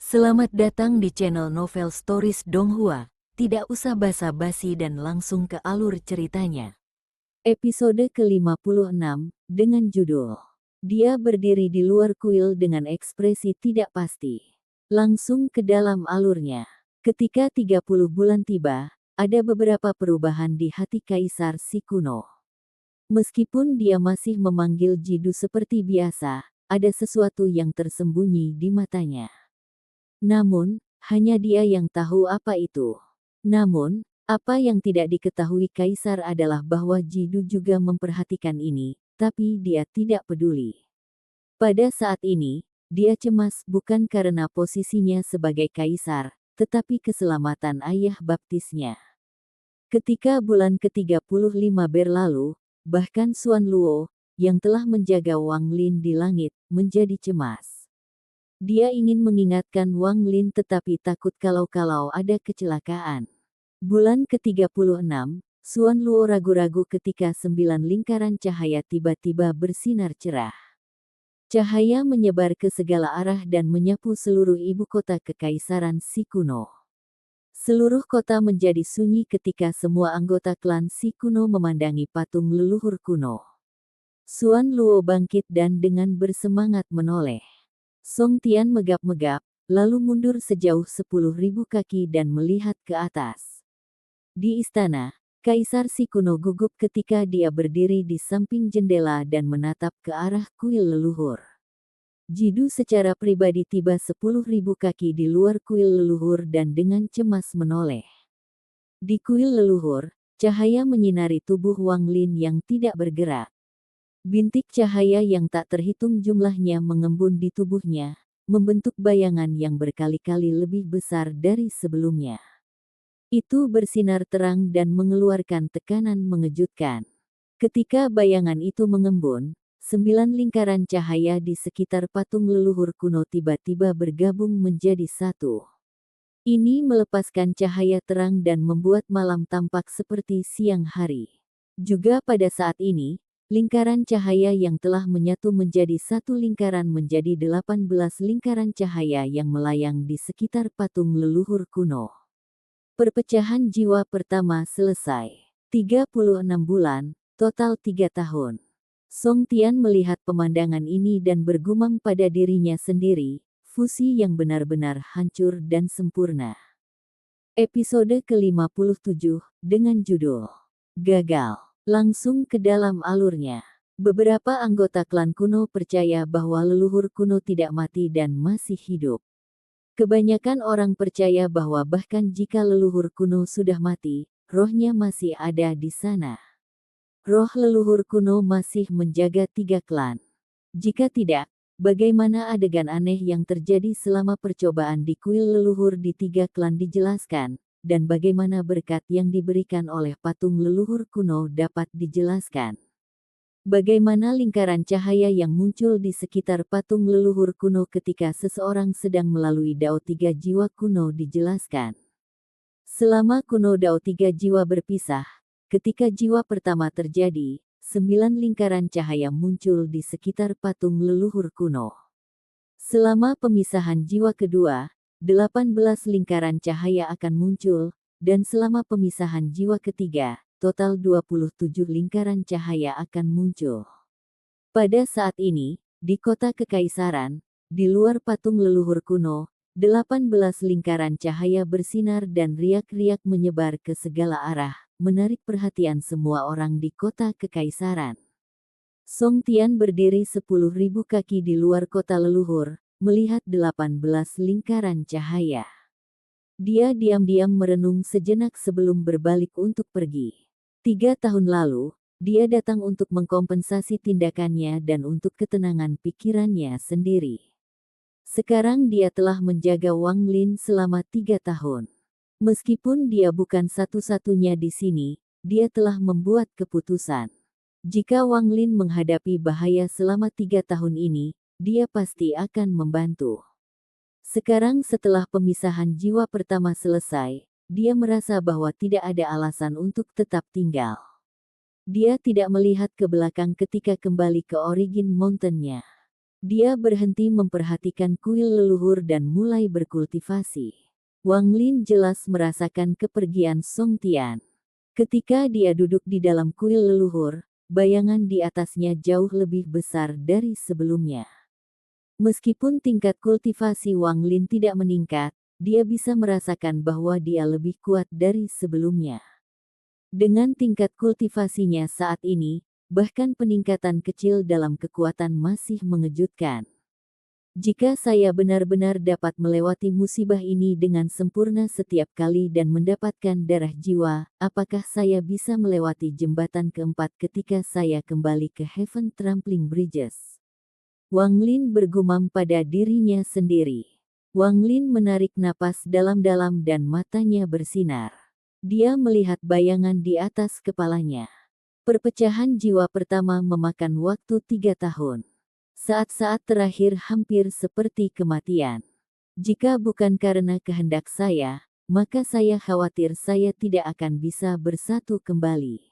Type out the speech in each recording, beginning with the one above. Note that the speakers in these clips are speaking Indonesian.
Selamat datang di channel Novel Stories Donghua. Tidak usah basa-basi dan langsung ke alur ceritanya. Episode ke-56 dengan judul Dia berdiri di luar kuil dengan ekspresi tidak pasti. Langsung ke dalam alurnya. Ketika 30 bulan tiba, ada beberapa perubahan di hati Kaisar Si Kuno. Meskipun dia masih memanggil Jidu seperti biasa, ada sesuatu yang tersembunyi di matanya. Namun, hanya dia yang tahu apa itu. Namun, apa yang tidak diketahui Kaisar adalah bahwa Jidu juga memperhatikan ini, tapi dia tidak peduli. Pada saat ini, dia cemas bukan karena posisinya sebagai Kaisar, tetapi keselamatan ayah baptisnya. Ketika bulan ke-35 berlalu, bahkan Xuan Luo, yang telah menjaga Wang Lin di langit, menjadi cemas. Dia ingin mengingatkan Wang Lin tetapi takut kalau ada kecelakaan. Bulan ke-36, Xuan Luo ragu-ragu ketika 9 lingkaran cahaya tiba-tiba bersinar cerah. Cahaya menyebar ke segala arah dan menyapu seluruh ibu kota kekaisaran Si Kuno. Seluruh kota menjadi sunyi ketika semua anggota klan Si Kuno memandangi patung leluhur kuno. Xuan Luo bangkit dan dengan bersemangat menoleh. Song Tian megap-megap, lalu mundur sejauh 10.000 kaki dan melihat ke atas. Di istana, Kaisar Si Kuno gugup ketika dia berdiri di samping jendela dan menatap ke arah kuil leluhur. Jidu secara pribadi tiba 10.000 kaki di luar kuil leluhur dan dengan cemas menoleh. Di kuil leluhur, cahaya menyinari tubuh Wang Lin yang tidak bergerak. Bintik cahaya yang tak terhitung jumlahnya mengembun di tubuhnya, membentuk bayangan yang berkali-kali lebih besar dari sebelumnya. Itu bersinar terang dan mengeluarkan tekanan mengejutkan. Ketika bayangan itu mengembun, 9 lingkaran cahaya di sekitar patung leluhur kuno tiba-tiba bergabung menjadi satu. Ini melepaskan cahaya terang dan membuat malam tampak seperti siang hari. Juga pada saat ini, lingkaran cahaya yang telah menyatu menjadi satu lingkaran menjadi 18 lingkaran cahaya yang melayang di sekitar patung leluhur kuno. Perpecahan jiwa pertama selesai. 36 bulan, total 3 tahun. Song Tian melihat pemandangan ini dan bergumam pada dirinya sendiri, fusi yang benar-benar hancur dan sempurna. Episode ke-57 dengan judul Gagal. Langsung ke dalam alurnya. Beberapa anggota klan kuno percaya bahwa leluhur kuno tidak mati dan masih hidup. Kebanyakan orang percaya bahwa bahkan jika leluhur kuno sudah mati, rohnya masih ada di sana. Roh leluhur kuno masih menjaga 3 klan. Jika tidak, bagaimana adegan aneh yang terjadi selama percobaan di kuil leluhur di 3 klan dijelaskan, dan bagaimana berkat yang diberikan oleh patung leluhur kuno dapat dijelaskan. Bagaimana lingkaran cahaya yang muncul di sekitar patung leluhur kuno ketika seseorang sedang melalui Dao 3 jiwa kuno dijelaskan. Selama kuno Dao 3 jiwa berpisah, ketika jiwa pertama terjadi, 9 lingkaran cahaya muncul di sekitar patung leluhur kuno. Selama pemisahan jiwa kedua, 18 lingkaran cahaya akan muncul, dan selama pemisahan jiwa ketiga, total 27 lingkaran cahaya akan muncul. Pada saat ini, di kota kekaisaran, di luar patung leluhur kuno, 18 lingkaran cahaya bersinar dan riak-riak menyebar ke segala arah, menarik perhatian semua orang di kota kekaisaran. Song Tian berdiri 10.000 kaki di luar kota leluhur, melihat 18 lingkaran cahaya. Dia diam-diam merenung sejenak sebelum berbalik untuk pergi. 3 tahun lalu, dia datang untuk mengkompensasi tindakannya dan untuk ketenangan pikirannya sendiri. Sekarang dia telah menjaga Wang Lin selama 3 tahun. Meskipun dia bukan satu-satunya di sini, dia telah membuat keputusan. Jika Wang Lin menghadapi bahaya selama 3 tahun ini, dia pasti akan membantu. Sekarang setelah pemisahan jiwa pertama selesai, dia merasa bahwa tidak ada alasan untuk tetap tinggal. Dia tidak melihat ke belakang ketika kembali ke Origin Mountain-nya. Dia berhenti memperhatikan kuil leluhur dan mulai berkultivasi. Wang Lin jelas merasakan kepergian Song Tian. Ketika dia duduk di dalam kuil leluhur, bayangan di atasnya jauh lebih besar dari sebelumnya. Meskipun tingkat kultivasi Wang Lin tidak meningkat, dia bisa merasakan bahwa dia lebih kuat dari sebelumnya. Dengan tingkat kultivasinya saat ini, bahkan peningkatan kecil dalam kekuatan masih mengejutkan. Jika saya benar-benar dapat melewati musibah ini dengan sempurna setiap kali dan mendapatkan darah jiwa, apakah saya bisa melewati jembatan keempat ketika saya kembali ke Heaven Trampling Bridges? Wang Lin bergumam pada dirinya sendiri. Wang Lin menarik napas dalam-dalam dan matanya bersinar. Dia melihat bayangan di atas kepalanya. Perpecahan jiwa pertama memakan waktu 3 tahun. Saat-saat terakhir hampir seperti kematian. Jika bukan karena kehendak saya, maka saya khawatir saya tidak akan bisa bersatu kembali.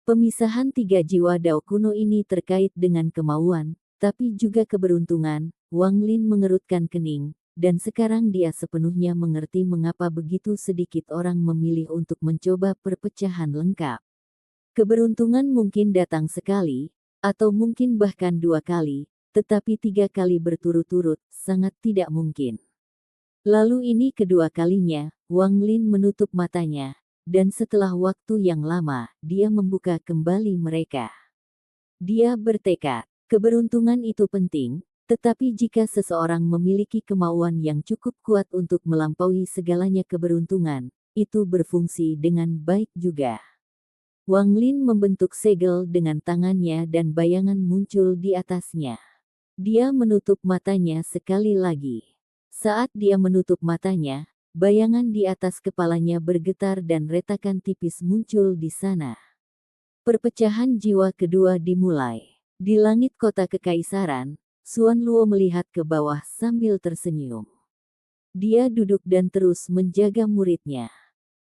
Pemisahan 3 jiwa Dao kuno ini terkait dengan kemauan, tapi juga keberuntungan. Wang Lin mengerutkan kening, dan sekarang dia sepenuhnya mengerti mengapa begitu sedikit orang memilih untuk mencoba perpecahan lengkap. Keberuntungan mungkin datang sekali, atau mungkin bahkan 2 kali, tetapi 3 kali berturut-turut, sangat tidak mungkin. Lalu ini kedua kalinya, Wang Lin menutup matanya, dan setelah waktu yang lama, dia membuka kembali mereka. Dia bertekad, keberuntungan itu penting, tetapi jika seseorang memiliki kemauan yang cukup kuat untuk melampaui segalanya keberuntungan, itu berfungsi dengan baik juga. Wang Lin membentuk segel dengan tangannya dan bayangan muncul di atasnya. Dia menutup matanya sekali lagi. Saat dia menutup matanya, bayangan di atas kepalanya bergetar dan retakan tipis muncul di sana. Perpecahan jiwa kedua dimulai. Di langit kota kekaisaran, Xuan Luo melihat ke bawah sambil tersenyum. Dia duduk dan terus menjaga muridnya.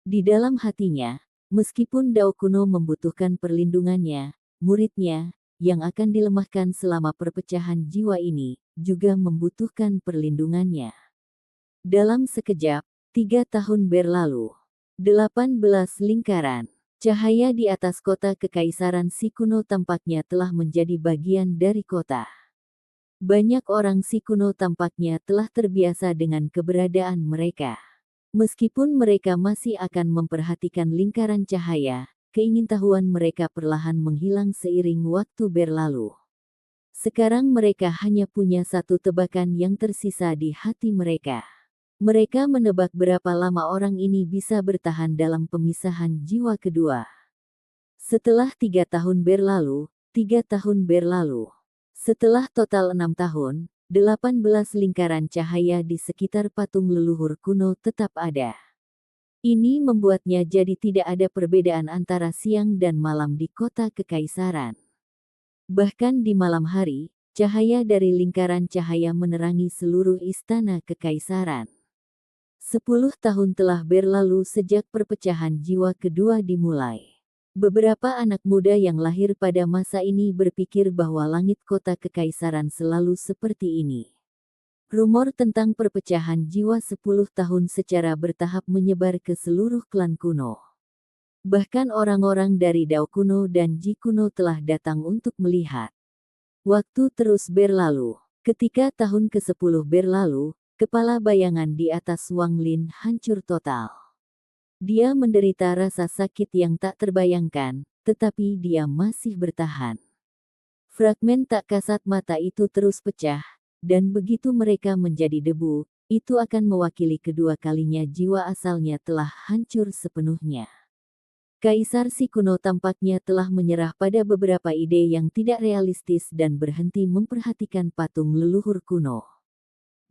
Di dalam hatinya, meskipun Dao kuno membutuhkan perlindungannya, muridnya, yang akan dilemahkan selama perpecahan jiwa ini, juga membutuhkan perlindungannya. Dalam sekejap, 3 tahun berlalu. 18 lingkaran. Cahaya di atas kota kekaisaran Si kuno tampaknya telah menjadi bagian dari kota. Banyak orang Si kuno tampaknya telah terbiasa dengan keberadaan mereka. Meskipun mereka masih akan memperhatikan lingkaran cahaya, keingintahuan mereka perlahan menghilang seiring waktu berlalu. Sekarang mereka hanya punya satu tebakan yang tersisa di hati mereka. Mereka menebak berapa lama orang ini bisa bertahan dalam pemisahan jiwa kedua. Setelah 3 tahun berlalu, 3 tahun berlalu. Setelah total 6 tahun, 18 lingkaran cahaya di sekitar patung leluhur kuno tetap ada. Ini membuatnya jadi tidak ada perbedaan antara siang dan malam di kota kekaisaran. Bahkan di malam hari, cahaya dari lingkaran cahaya menerangi seluruh istana kekaisaran. 10 tahun telah berlalu sejak perpecahan jiwa kedua dimulai. Beberapa anak muda yang lahir pada masa ini berpikir bahwa langit kota kekaisaran selalu seperti ini. Rumor tentang perpecahan jiwa 10 tahun secara bertahap menyebar ke seluruh klan kuno. Bahkan orang-orang dari Dao kuno dan Ji kuno telah datang untuk melihat. Waktu terus berlalu. Ketika tahun ke-10 berlalu, kepala bayangan di atas Wang Lin hancur total. Dia menderita rasa sakit yang tak terbayangkan, tetapi dia masih bertahan. Fragmen tak kasat mata itu terus pecah, dan begitu mereka menjadi debu, itu akan mewakili kedua kalinya jiwa asalnya telah hancur sepenuhnya. Kaisar Si kuno tampaknya telah menyerah pada beberapa ide yang tidak realistis dan berhenti memperhatikan patung leluhur kuno.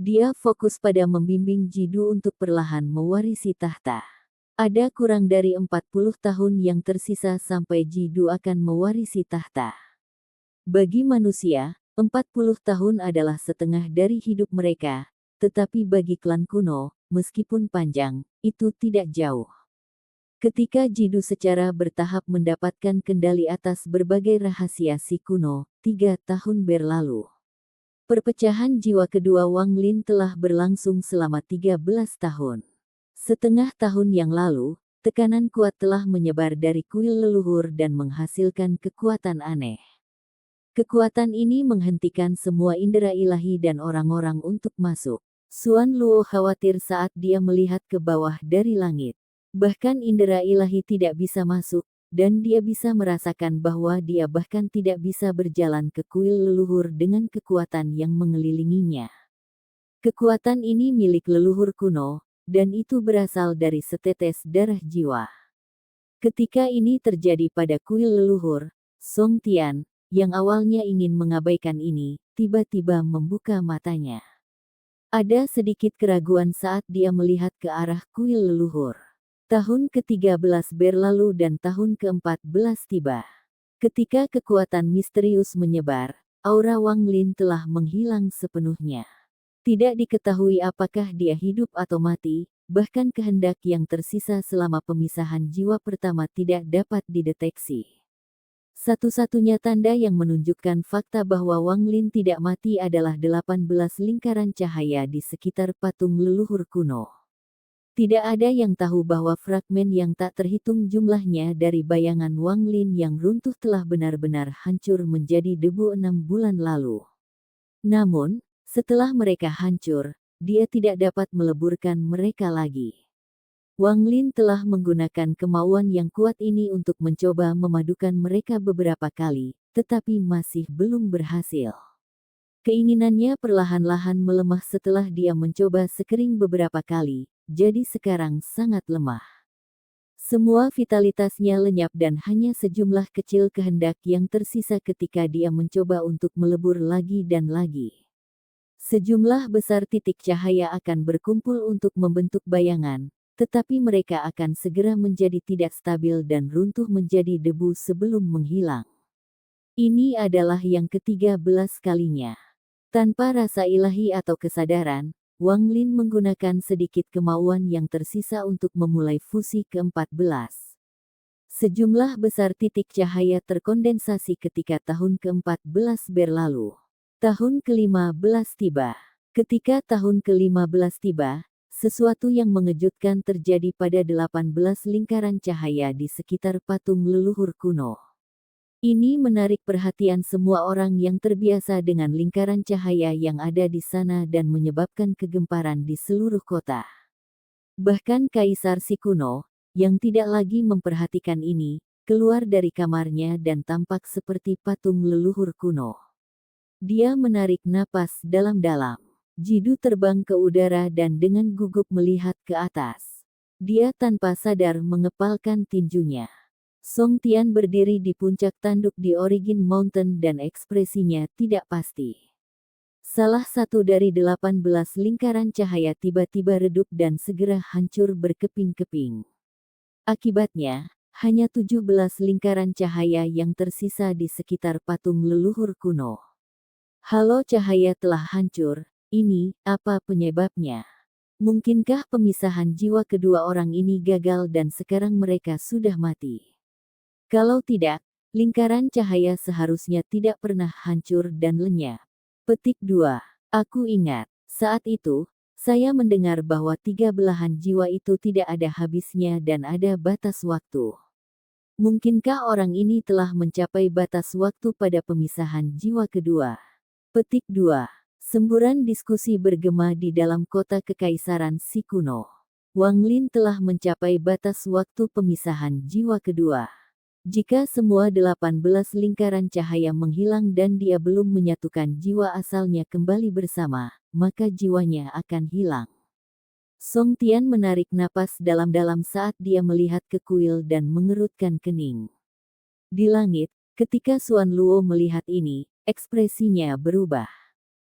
Dia fokus pada membimbing Jidu untuk perlahan mewarisi tahta. Ada kurang dari 40 tahun yang tersisa sampai Jidu akan mewarisi tahta. Bagi manusia, 40 tahun adalah setengah dari hidup mereka, tetapi bagi klan kuno, meskipun panjang, itu tidak jauh. Ketika Jidu secara bertahap mendapatkan kendali atas berbagai rahasia Si kuno, 3 tahun berlalu. Perpecahan jiwa kedua Wang Lin telah berlangsung selama 13 tahun. Setengah tahun yang lalu, tekanan kuat telah menyebar dari kuil leluhur dan menghasilkan kekuatan aneh. Kekuatan ini menghentikan semua indera ilahi dan orang-orang untuk masuk. Xuan Luo khawatir saat dia melihat ke bawah dari langit. Bahkan indera ilahi tidak bisa masuk, dan dia bisa merasakan bahwa dia bahkan tidak bisa berjalan ke kuil leluhur dengan kekuatan yang mengelilinginya. Kekuatan ini milik leluhur kuno, dan itu berasal dari setetes darah jiwa. Ketika ini terjadi pada kuil leluhur, Song Tian, yang awalnya ingin mengabaikan ini, tiba-tiba membuka matanya. Ada sedikit keraguan saat dia melihat ke arah kuil leluhur. Tahun ke-13 berlalu dan tahun ke-14 tiba. Ketika kekuatan misterius menyebar, aura Wang Lin telah menghilang sepenuhnya. Tidak diketahui apakah dia hidup atau mati, bahkan kehendak yang tersisa selama pemisahan jiwa pertama tidak dapat dideteksi. Satu-satunya tanda yang menunjukkan fakta bahwa Wang Lin tidak mati adalah 18 lingkaran cahaya di sekitar patung leluhur kuno. Tidak ada yang tahu bahwa fragmen yang tak terhitung jumlahnya dari bayangan Wang Lin yang runtuh telah benar-benar hancur menjadi debu 6 bulan lalu. Namun, setelah mereka hancur, dia tidak dapat meleburkan mereka lagi. Wang Lin telah menggunakan kemauan yang kuat ini untuk mencoba memadukan mereka beberapa kali, tetapi masih belum berhasil. Keinginannya perlahan-lahan melemah setelah dia mencoba sekering beberapa kali, jadi sekarang sangat lemah. Semua vitalitasnya lenyap dan hanya sejumlah kecil kehendak yang tersisa ketika dia mencoba untuk melebur lagi dan lagi. Sejumlah besar titik cahaya akan berkumpul untuk membentuk bayangan, tetapi mereka akan segera menjadi tidak stabil dan runtuh menjadi debu sebelum menghilang. Ini adalah yang ke-13 kalinya. Tanpa rasa ilahi atau kesadaran, Wang Lin menggunakan sedikit kemauan yang tersisa untuk memulai fusi ke-14. Sejumlah besar titik cahaya terkondensasi ketika tahun ke-14 berlalu. Tahun ke-15 tiba. Ketika tahun ke-15 tiba, sesuatu yang mengejutkan terjadi pada 18 lingkaran cahaya di sekitar patung leluhur kuno. Ini menarik perhatian semua orang yang terbiasa dengan lingkaran cahaya yang ada di sana dan menyebabkan kegemparan di seluruh kota. Bahkan Kaisar Si kuno, yang tidak lagi memperhatikan ini, keluar dari kamarnya dan tampak seperti patung leluhur kuno. Dia menarik napas dalam-dalam. Jidu terbang ke udara dan dengan gugup melihat ke atas. Dia tanpa sadar mengepalkan tinjunya. Song Tian berdiri di puncak tanduk di Origin Mountain dan ekspresinya tidak pasti. Salah satu dari 18 lingkaran cahaya tiba-tiba redup dan segera hancur berkeping-keping. Akibatnya, hanya 17 lingkaran cahaya yang tersisa di sekitar patung leluhur kuno. Halo cahaya telah hancur. Ini, apa penyebabnya? Mungkinkah pemisahan jiwa kedua orang ini gagal dan sekarang mereka sudah mati? Kalau tidak, lingkaran cahaya seharusnya tidak pernah hancur dan lenyap. Petik 2. Aku ingat, saat itu, saya mendengar bahwa 3 belahan jiwa itu tidak ada habisnya dan ada batas waktu. Mungkinkah orang ini telah mencapai batas waktu pada pemisahan jiwa kedua? Petik 2. Semburan diskusi bergema di dalam kota kekaisaran Si kuno. Wang Lin telah mencapai batas waktu pemisahan jiwa kedua. Jika semua 18 lingkaran cahaya menghilang dan dia belum menyatukan jiwa asalnya kembali bersama, maka jiwanya akan hilang. Song Tian menarik napas dalam-dalam saat dia melihat ke kuil dan mengerutkan kening. Di langit, ketika Xuan Luo melihat ini, ekspresinya berubah.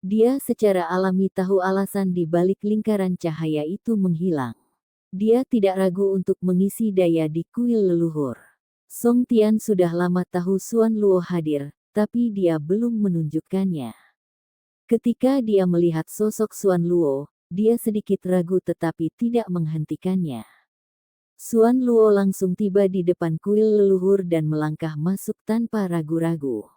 Dia secara alami tahu alasan di balik lingkaran cahaya itu menghilang. Dia tidak ragu untuk mengisi daya di kuil leluhur. Song Tian sudah lama tahu Xuan Luo hadir, tapi dia belum menunjukkannya. Ketika dia melihat sosok Xuan Luo, dia sedikit ragu tetapi tidak menghentikannya. Xuan Luo langsung tiba di depan kuil leluhur dan melangkah masuk tanpa ragu-ragu.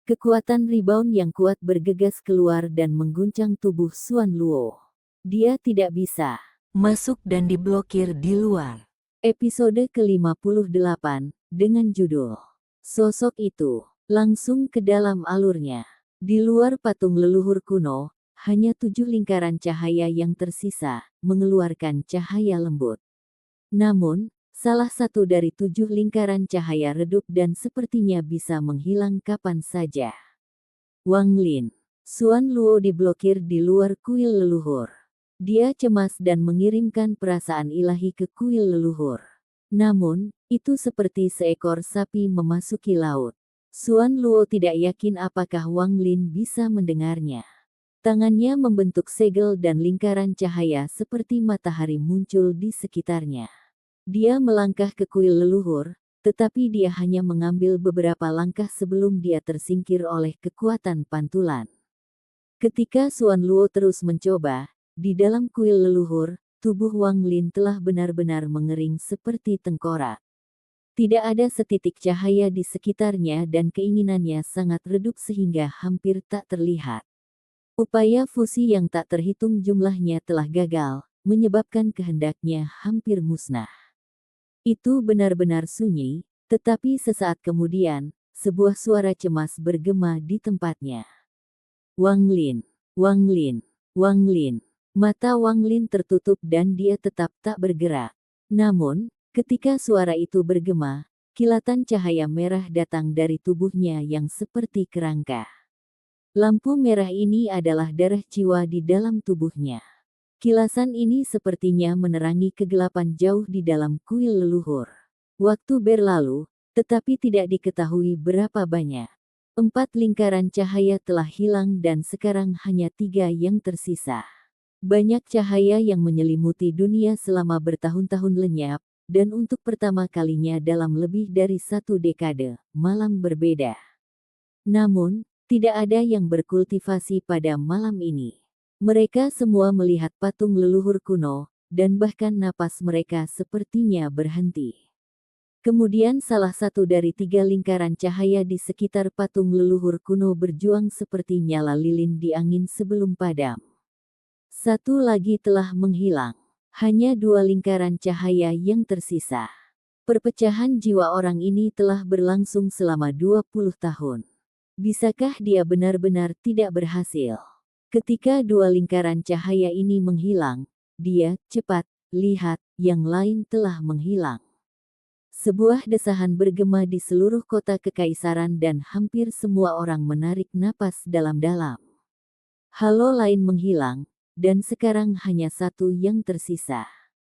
Kekuatan rebound yang kuat bergegas keluar dan mengguncang tubuh Xuan Luo. Dia tidak bisa masuk dan diblokir di luar. Episode ke-58 dengan judul Sosok Itu langsung ke dalam alurnya. Di luar patung leluhur kuno, hanya 7 lingkaran cahaya yang tersisa, mengeluarkan cahaya lembut. Namun, salah satu dari 7 lingkaran cahaya redup dan sepertinya bisa menghilang kapan saja. Wang Lin. Xuan Luo diblokir di luar kuil leluhur. Dia cemas dan mengirimkan perasaan ilahi ke kuil leluhur. Namun, itu seperti seekor sapi memasuki laut. Xuan Luo tidak yakin apakah Wang Lin bisa mendengarnya. Tangannya membentuk segel dan lingkaran cahaya seperti matahari muncul di sekitarnya. Dia melangkah ke kuil leluhur, tetapi dia hanya mengambil beberapa langkah sebelum dia tersingkir oleh kekuatan pantulan. Ketika Xuan Luo terus mencoba, di dalam kuil leluhur, tubuh Wang Lin telah benar-benar mengering seperti tengkorak. Tidak ada setitik cahaya di sekitarnya dan keinginannya sangat redup sehingga hampir tak terlihat. Upaya fusi yang tak terhitung jumlahnya telah gagal, menyebabkan kehendaknya hampir musnah. Itu benar-benar sunyi, tetapi sesaat kemudian, sebuah suara cemas bergema di tempatnya. Wang Lin, Wang Lin, Wang Lin. Mata Wang Lin tertutup dan dia tetap tak bergerak. Namun, ketika suara itu bergema, kilatan cahaya merah datang dari tubuhnya yang seperti kerangka. Lampu merah ini adalah darah jiwa di dalam tubuhnya. Kilasan ini sepertinya menerangi kegelapan jauh di dalam kuil leluhur. Waktu berlalu, tetapi tidak diketahui berapa banyak. 4 lingkaran cahaya telah hilang dan sekarang hanya 3 yang tersisa. Banyak cahaya yang menyelimuti dunia selama bertahun-tahun lenyap, dan untuk pertama kalinya dalam lebih dari 1 dekade, malam berbeda. Namun, tidak ada yang berkultivasi pada malam ini. Mereka semua melihat patung leluhur kuno, dan bahkan napas mereka sepertinya berhenti. Kemudian salah satu dari 3 lingkaran cahaya di sekitar patung leluhur kuno berjuang seperti nyala lilin di angin sebelum padam. Satu lagi telah menghilang. Hanya 2 lingkaran cahaya yang tersisa. Perpecahan jiwa orang ini telah berlangsung selama 20 tahun. Bisakah dia benar-benar tidak berhasil? Ketika 2 lingkaran cahaya ini menghilang, dia, cepat, lihat, yang lain telah menghilang. Sebuah desahan bergema di seluruh kota kekaisaran dan hampir semua orang menarik napas dalam-dalam. Halo lain menghilang, dan sekarang hanya 1 yang tersisa.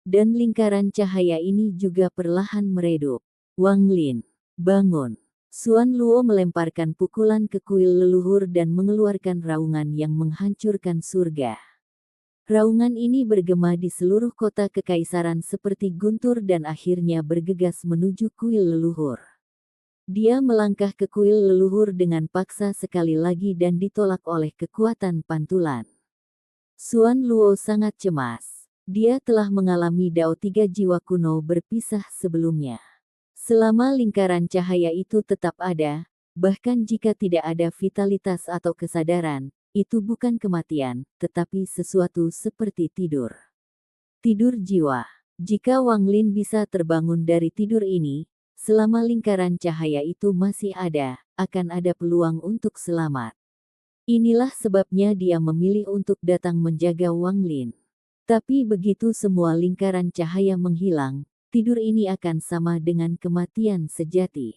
Dan lingkaran cahaya ini juga perlahan meredup. Wang Lin, bangun. Xuan Luo melemparkan pukulan ke kuil leluhur dan mengeluarkan raungan yang menghancurkan surga. Raungan ini bergema di seluruh kota kekaisaran seperti guntur dan akhirnya bergegas menuju kuil leluhur. Dia melangkah ke kuil leluhur dengan paksa sekali lagi dan ditolak oleh kekuatan pantulan. Xuan Luo sangat cemas. Dia telah mengalami Dao 3 jiwa kuno berpisah sebelumnya. Selama lingkaran cahaya itu tetap ada, bahkan jika tidak ada vitalitas atau kesadaran, itu bukan kematian, tetapi sesuatu seperti tidur. Tidur jiwa. Jika Wang Lin bisa terbangun dari tidur ini, selama lingkaran cahaya itu masih ada, akan ada peluang untuk selamat. Inilah sebabnya dia memilih untuk datang menjaga Wang Lin. Tapi begitu semua lingkaran cahaya menghilang, tidur ini akan sama dengan kematian sejati.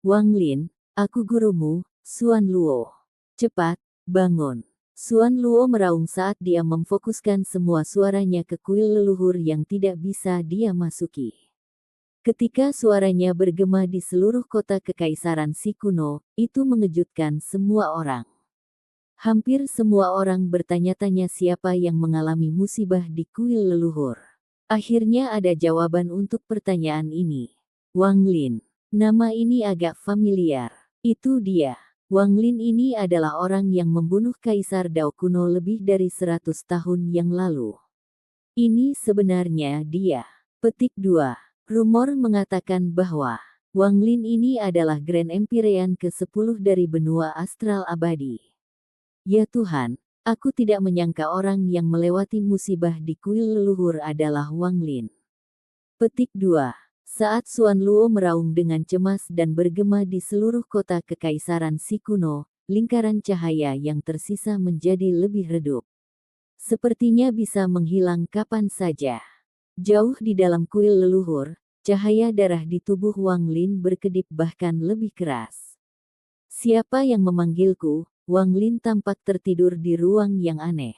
Wang Lin, aku gurumu, Xuan Luo. Cepat, bangun. Xuan Luo meraung saat dia memfokuskan semua suaranya ke kuil leluhur yang tidak bisa dia masuki. Ketika suaranya bergema di seluruh kota kekaisaran si kuno, itu mengejutkan semua orang. Hampir semua orang bertanya-tanya siapa yang mengalami musibah di kuil leluhur. Akhirnya ada jawaban untuk pertanyaan ini. Wang Lin. Nama ini agak familiar. Itu dia. Wang Lin ini adalah orang yang membunuh Kaisar Dao kuno lebih dari 100 tahun yang lalu. Ini sebenarnya dia. Petik 2. Rumor mengatakan bahwa Wang Lin ini adalah Grand Empyrean ke-10 dari benua astral abadi. Ya Tuhan, aku tidak menyangka orang yang melewati musibah di kuil leluhur adalah Wang Lin. Petik 2. Saat Xuan Luo meraung dengan cemas dan bergema di seluruh kota kekaisaran Si kuno, lingkaran cahaya yang tersisa menjadi lebih redup. Sepertinya bisa menghilang kapan saja. Jauh di dalam kuil leluhur, cahaya darah di tubuh Wang Lin berkedip bahkan lebih keras. Siapa yang memanggilku? Wang Lin tampak tertidur di ruang yang aneh.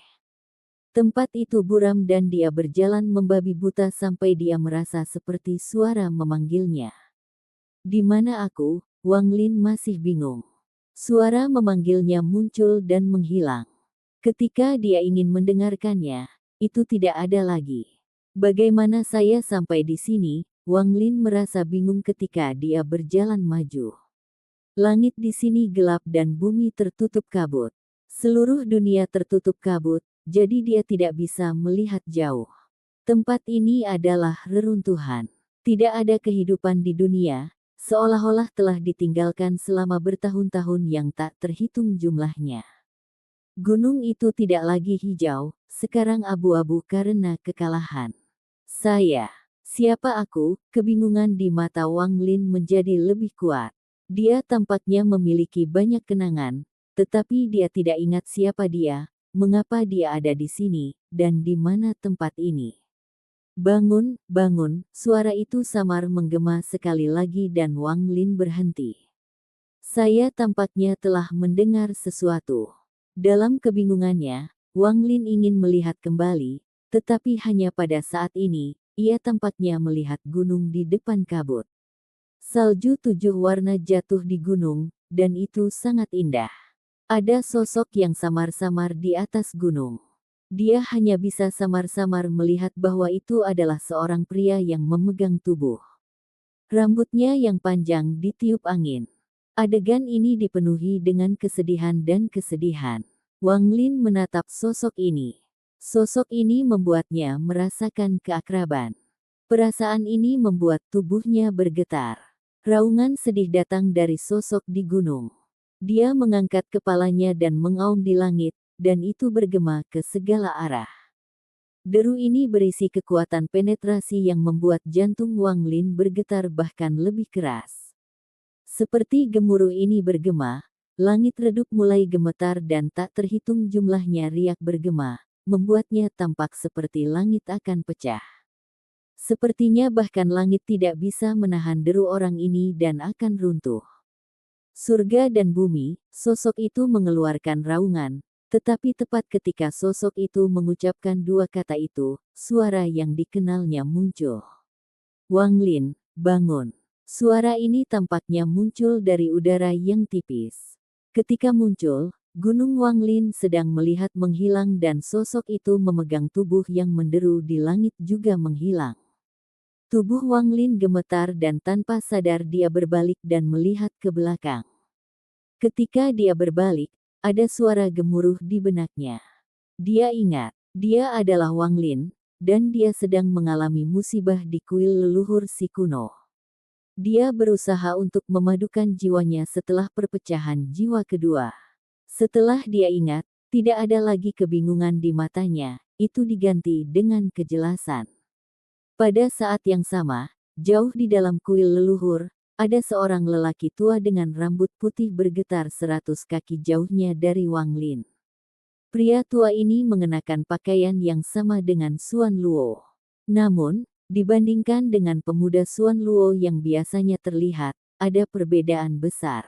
Tempat itu buram dan dia berjalan membabi buta sampai dia merasa seperti suara memanggilnya. Di mana aku? Wang Lin masih bingung. Suara memanggilnya muncul dan menghilang. Ketika dia ingin mendengarkannya, itu tidak ada lagi. Bagaimana saya sampai di sini? Wang Lin merasa bingung ketika dia berjalan maju. Langit di sini gelap dan bumi tertutup kabut. Seluruh dunia tertutup kabut, jadi dia tidak bisa melihat jauh. Tempat ini adalah reruntuhan. Tidak ada kehidupan di dunia, seolah-olah telah ditinggalkan selama bertahun-tahun yang tak terhitung jumlahnya. Gunung itu tidak lagi hijau, sekarang abu-abu karena kekalahan. Siapa aku? Kebingungan di mata Wang Lin menjadi lebih kuat. Dia tampaknya memiliki banyak kenangan, tetapi dia tidak ingat siapa dia, mengapa dia ada di sini, dan di mana tempat ini. Bangun, bangun, suara itu samar menggema sekali lagi dan Wang Lin berhenti. Saya tampaknya telah mendengar sesuatu. Dalam kebingungannya, Wang Lin ingin melihat kembali, tetapi hanya pada saat ini, ia tampaknya melihat gunung di depan kabut. Salju 7 warna jatuh di gunung, dan itu sangat indah. Ada sosok yang samar-samar di atas gunung. Dia hanya bisa samar-samar melihat bahwa itu adalah seorang pria yang memegang tubuh. Rambutnya yang panjang ditiup angin. Adegan ini dipenuhi dengan kesedihan dan kesedihan. Wang Lin menatap sosok ini. Sosok ini membuatnya merasakan keakraban. Perasaan ini membuat tubuhnya bergetar. Raungan sedih datang dari sosok di gunung. Dia mengangkat kepalanya dan mengaum di langit, dan itu bergema ke segala arah. Deru ini berisi kekuatan penetrasi yang membuat jantung Wang Lin bergetar bahkan lebih keras. Seperti gemuruh ini bergema, langit redup mulai gemetar dan tak terhitung jumlahnya riak bergema, membuatnya tampak seperti langit akan pecah. Sepertinya bahkan langit tidak bisa menahan deru orang ini dan akan runtuh. Surga dan bumi, sosok itu mengeluarkan raungan, tetapi tepat ketika sosok itu mengucapkan dua kata itu, suara yang dikenalnya muncul. Wang Lin, bangun. Suara ini tampaknya muncul dari udara yang tipis. Ketika muncul, Gunung Wang Lin sedang melihat menghilang dan sosok itu memegang tubuh yang menderu di langit juga menghilang. Tubuh Wang Lin gemetar dan tanpa sadar dia berbalik dan melihat ke belakang. Ketika dia berbalik, ada suara gemuruh di benaknya. Dia ingat, dia adalah Wang Lin, dan dia sedang mengalami musibah di kuil leluhur Si kuno. Dia berusaha untuk memadukan jiwanya setelah perpecahan jiwa kedua. Setelah dia ingat, tidak ada lagi kebingungan di matanya, itu diganti dengan kejelasan. Pada saat yang sama, jauh di dalam kuil leluhur, ada seorang lelaki tua dengan rambut putih bergetar 100 kaki jauhnya dari Wang Lin. Pria tua ini mengenakan pakaian yang sama dengan Xuan Luo. Namun, dibandingkan dengan pemuda Xuan Luo yang biasanya terlihat, ada perbedaan besar.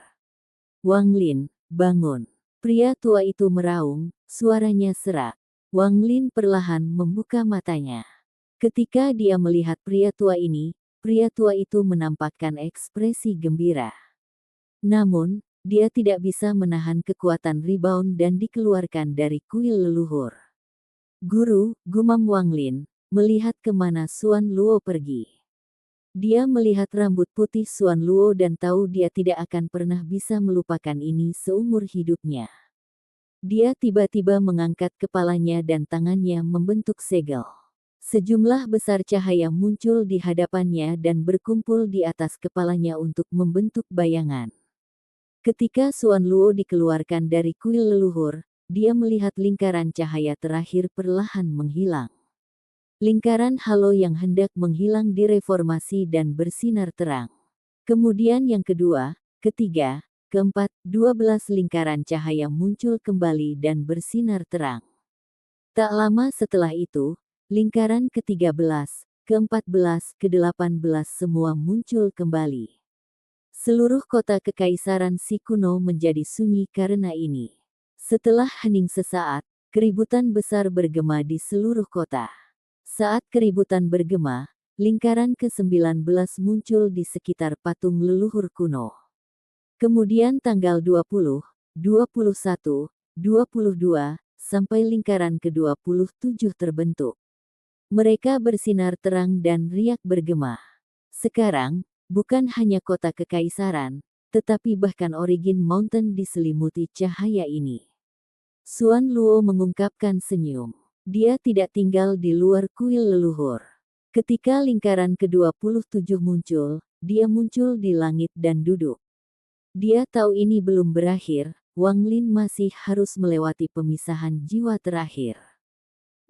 Wang Lin, bangun. Pria tua itu meraung, suaranya serak. Wang Lin perlahan membuka matanya. Ketika dia melihat pria tua itu menampakkan ekspresi gembira. Namun, dia tidak bisa menahan kekuatan rebound dan dikeluarkan dari kuil leluhur. Guru, gumam Wang Lin, melihat kemana Xuan Luo pergi. Dia melihat rambut putih Xuan Luo dan tahu dia tidak akan pernah bisa melupakan ini seumur hidupnya. Dia tiba-tiba mengangkat kepalanya dan tangannya membentuk segel. Sejumlah besar cahaya muncul di hadapannya dan berkumpul di atas kepalanya untuk membentuk bayangan. Ketika Xuan Luo dikeluarkan dari kuil leluhur, dia melihat lingkaran cahaya terakhir perlahan menghilang. Lingkaran halo yang hendak menghilang direformasi dan bersinar terang. Kemudian yang kedua, ketiga, keempat, 12 lingkaran cahaya muncul kembali dan bersinar terang. Tak lama setelah itu, lingkaran ke-13, ke-14, ke-18 semua muncul kembali. Seluruh kota kekaisaran Si kuno menjadi sunyi karena ini. Setelah hening sesaat, keributan besar bergema di seluruh kota. Saat keributan bergema, lingkaran ke-19 muncul di sekitar patung leluhur kuno. Kemudian tanggal 20, 21, 22, sampai lingkaran ke-27 terbentuk. Mereka bersinar terang dan riak bergema. Sekarang, bukan hanya kota kekaisaran, tetapi bahkan Origin Mountain diselimuti cahaya ini. Xuan Luo mengungkapkan senyum. Dia tidak tinggal di luar kuil leluhur. Ketika lingkaran ke-27 muncul, dia muncul di langit dan duduk. Dia tahu ini belum berakhir, Wang Lin masih harus melewati pemisahan jiwa terakhir.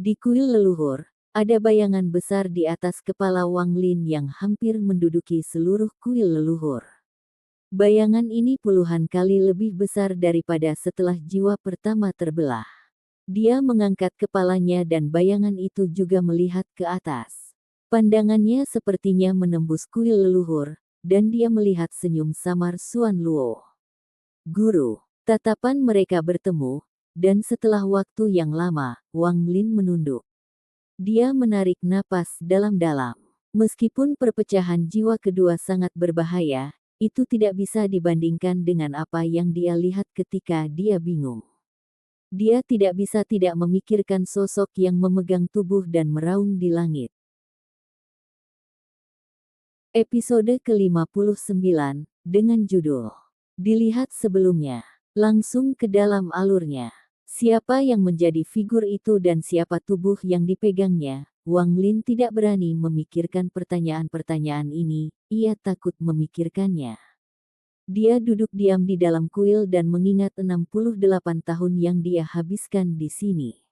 Di kuil leluhur, ada bayangan besar di atas kepala Wang Lin yang hampir menduduki seluruh kuil leluhur. Bayangan ini puluhan kali lebih besar daripada setelah jiwa pertama terbelah. Dia mengangkat kepalanya dan bayangan itu juga melihat ke atas. Pandangannya sepertinya menembus kuil leluhur, dan dia melihat senyum samar Xuan Luo. Guru, tatapan mereka bertemu, dan setelah waktu yang lama, Wang Lin menunduk. Dia menarik napas dalam-dalam. Meskipun perpecahan jiwa kedua sangat berbahaya, itu tidak bisa dibandingkan dengan apa yang dia lihat ketika dia bingung. Dia tidak bisa tidak memikirkan sosok yang memegang tubuh dan meraung di langit. Episode ke-59, dengan judul Dilihat Sebelumnya. Langsung ke dalam alurnya. Siapa yang menjadi figur itu dan siapa tubuh yang dipegangnya? Wang Lin tidak berani memikirkan pertanyaan-pertanyaan ini, ia takut memikirkannya. Dia duduk diam di dalam kuil dan mengingat 68 tahun yang dia habiskan di sini.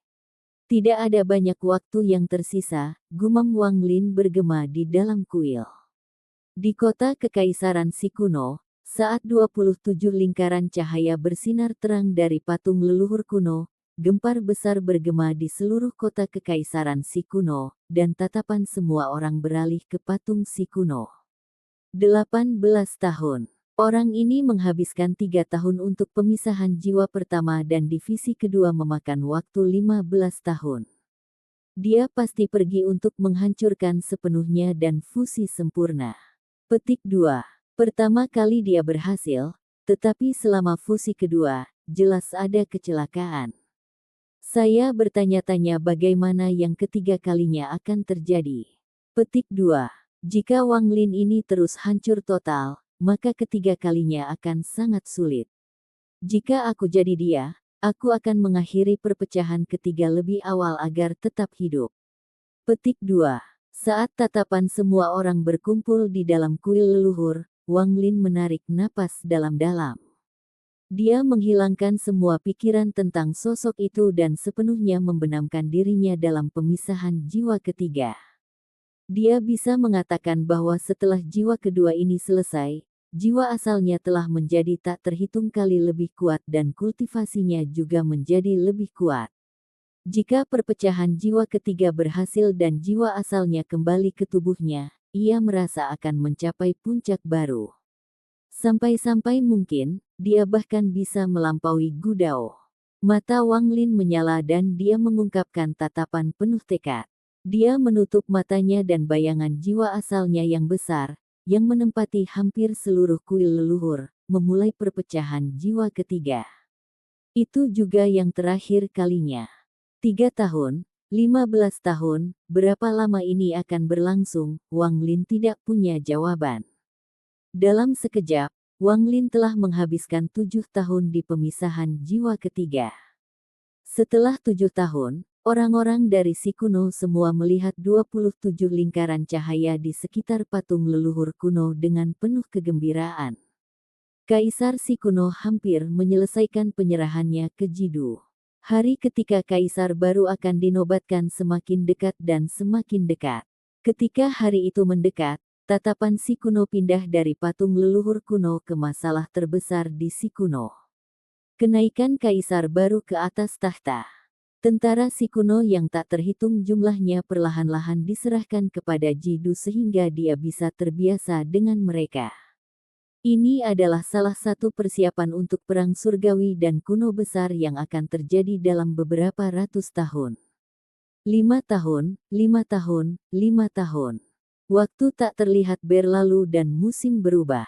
Tidak ada banyak waktu yang tersisa, gumam Wang Lin bergema di dalam kuil. Di kota kekaisaran Si kuno, saat 27 lingkaran cahaya bersinar terang dari patung leluhur kuno, gempar besar bergema di seluruh kota kekaisaran Si kuno, dan tatapan semua orang beralih ke patung Si kuno. 18 tahun. Orang ini menghabiskan 3 tahun untuk pemisahan jiwa pertama dan divisi kedua memakan waktu 15 tahun. Dia pasti pergi untuk menghancurkan sepenuhnya dan fusi sempurna. Petik 2. Pertama kali dia berhasil, tetapi selama fusi kedua, jelas ada kecelakaan. Saya bertanya-tanya bagaimana yang ketiga kalinya akan terjadi. Petik 2. Jika Wang Lin ini terus hancur total, maka ketiga kalinya akan sangat sulit. Jika aku jadi dia, aku akan mengakhiri perpecahan ketiga lebih awal agar tetap hidup. Petik 2. Saat tatapan semua orang berkumpul di dalam kuil leluhur, Wang Lin menarik napas dalam-dalam. Dia menghilangkan semua pikiran tentang sosok itu dan sepenuhnya membenamkan dirinya dalam pemisahan jiwa ketiga. Dia bisa mengatakan bahwa setelah jiwa kedua ini selesai, jiwa asalnya telah menjadi tak terhitung kali lebih kuat dan kultivasinya juga menjadi lebih kuat. Jika perpecahan jiwa ketiga berhasil dan jiwa asalnya kembali ke tubuhnya, ia merasa akan mencapai puncak baru. Sampai-sampai mungkin, dia bahkan bisa melampaui Gu Dao. Mata Wang Lin menyala dan dia mengungkapkan tatapan penuh tekad. Dia menutup matanya dan bayangan jiwa asalnya yang besar, yang menempati hampir seluruh kuil leluhur, memulai perpecahan jiwa ketiga. Itu juga yang terakhir kalinya. 3 tahun, 15 tahun, berapa lama ini akan berlangsung? Wang Lin tidak punya jawaban. Dalam sekejap, Wang Lin telah menghabiskan 7 tahun di pemisahan jiwa ketiga. Setelah 7 tahun, Orang-orang dari si kuno semua melihat 27 lingkaran cahaya di sekitar patung leluhur kuno dengan penuh kegembiraan. Kaisar si kuno hampir menyelesaikan penyerahannya ke Jidu. Hari ketika kaisar baru akan dinobatkan semakin dekat dan semakin dekat. Ketika hari itu mendekat, tatapan si kuno pindah dari patung leluhur kuno ke masalah terbesar di si kuno. Kenaikan kaisar baru ke atas tahta. Tentara si kuno yang tak terhitung jumlahnya perlahan-lahan diserahkan kepada Jidu sehingga dia bisa terbiasa dengan mereka. Ini adalah salah satu persiapan untuk perang surgawi dan kuno besar yang akan terjadi dalam beberapa ratus tahun. 5 tahun, 5 tahun, 5 tahun. Waktu tak terlihat berlalu dan musim berubah.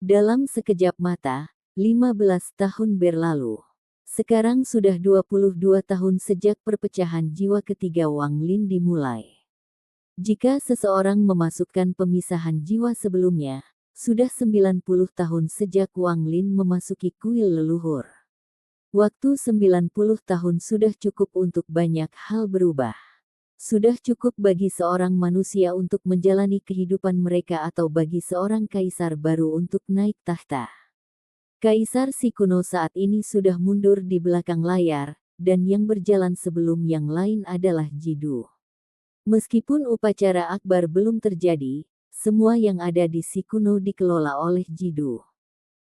Dalam sekejap mata, 15 tahun berlalu. Sekarang sudah 22 tahun sejak perpecahan jiwa ketiga Wang Lin dimulai. Jika seseorang memasukkan pemisahan jiwa sebelumnya, sudah 90 tahun sejak Wang Lin memasuki kuil leluhur. Waktu 90 tahun sudah cukup untuk banyak hal berubah. Sudah cukup bagi seorang manusia untuk menjalani kehidupan mereka atau bagi seorang kaisar baru untuk naik tahta. Kaisar si kuno saat ini sudah mundur di belakang layar, dan yang berjalan sebelum yang lain adalah Jidu. Meskipun upacara akbar belum terjadi, semua yang ada di si kuno dikelola oleh Jidu.